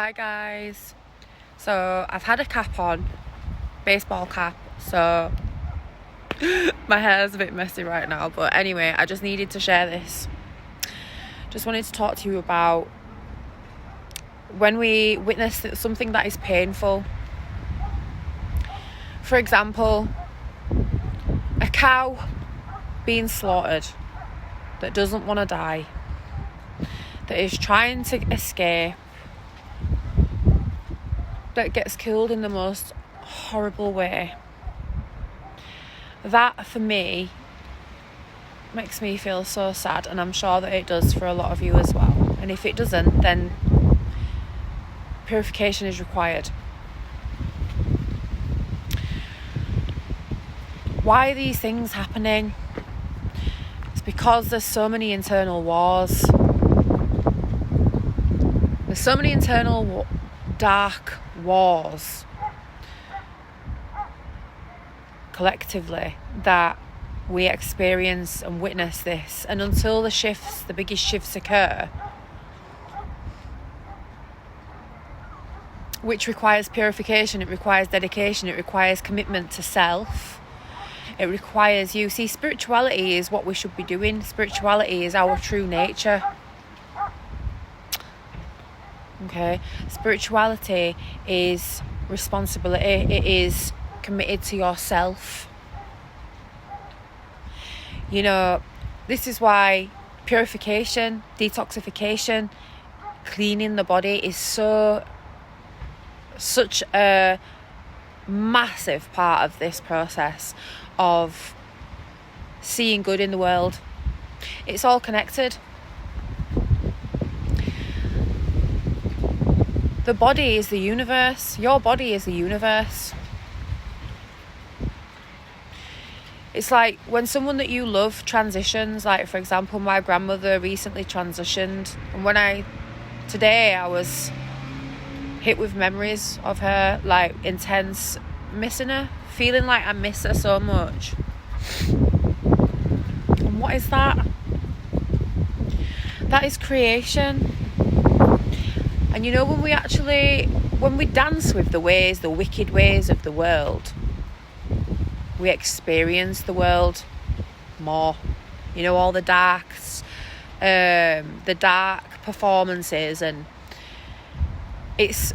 Hi guys. So I've had a cap on, baseball cap, so my hair's a bit messy right now, but anyway, I just needed to share this. Just wanted to talk to you about when we witness something that is painful. For example, a cow being slaughtered that doesn't want to die, that is trying to escape, that gets killed in the most horrible way. That, for me, makes me feel so sad, and I'm sure that it does for a lot of you as well. And if it doesn't, then purification is required. Why are these things happening? It's because there's so many internal wars. There's so many internal dark wars collectively that we experience and witness this, and until the biggest shifts occur, which requires purification, it requires dedication, it requires commitment to self, it requires you. See, spirituality is what we should be doing. Spirituality is our true nature. Okay, spirituality is responsibility. It is committed to yourself. You know, this is why purification, detoxification, cleaning the body is such a massive part of this process of seeing good in the world. It's all connected. The body is the universe. Your body is the universe. It's like when someone that you love transitions, like for example, my grandmother recently transitioned, and today I was hit with memories of her, like intense missing her, feeling like I miss her so much. And what is that? That is creation. And you know, when we dance with the wicked ways of the world, we experience the world more. You know, all the dark performances, and it's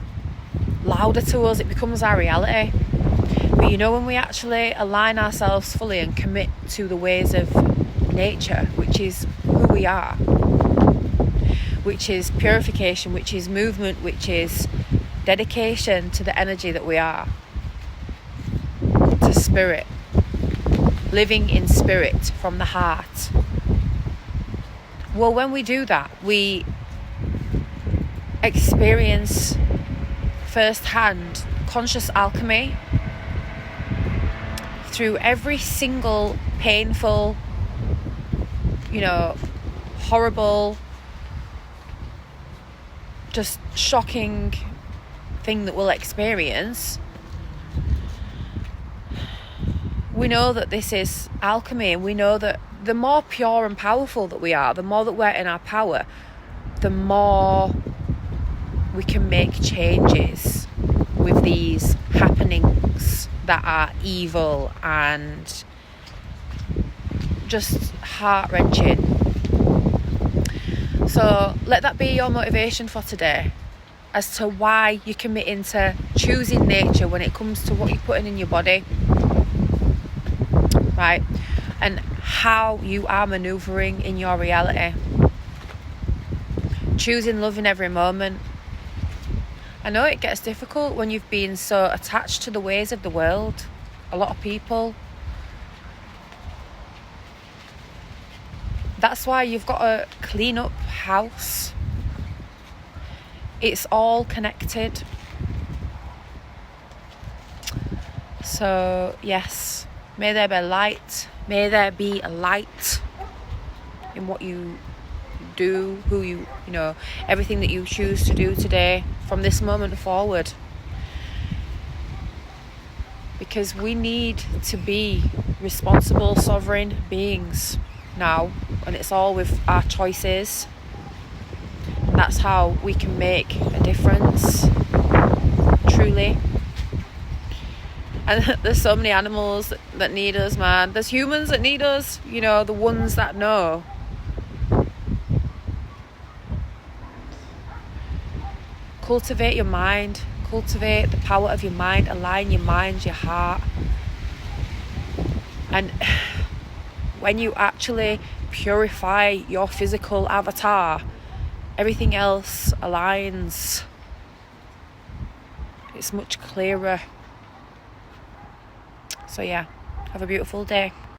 louder to us, it becomes our reality. But you know, when we actually align ourselves fully and commit to the ways of nature, which is who we are, which is purification, which is movement, which is dedication to the energy that we are, to spirit, living in spirit from the heart. Well, when we do that, we experience firsthand conscious alchemy through every single painful, horrible, just shocking thing that we'll experience. We know that this is alchemy, and we know that the more pure and powerful that we are, the more that we're in our power, the more we can make changes with these happenings that are evil and just heart-wrenching. So let that be your motivation for today, as to why you're committing to choosing nature when it comes to what you're putting in your body, right? And how you are manoeuvring in your reality. Choosing love in every moment. I know it gets difficult when you've been so attached to the ways of the world. A lot of people. That's why you've got to clean up house. It's all connected. So yes, may there be light. May there be a light in what you do, everything that you choose to do today from this moment forward. Because we need to be responsible, sovereign beings now, and it's all with our choices. that's how we can make a difference, truly. And there's so many animals that need us, man. There's humans that need us, you know, the ones that know. Cultivate your mind. Cultivate the power of your mind. Align your mind, your heart. And when you actually purify your physical avatar, everything else aligns. It's much clearer. So yeah, have a beautiful day.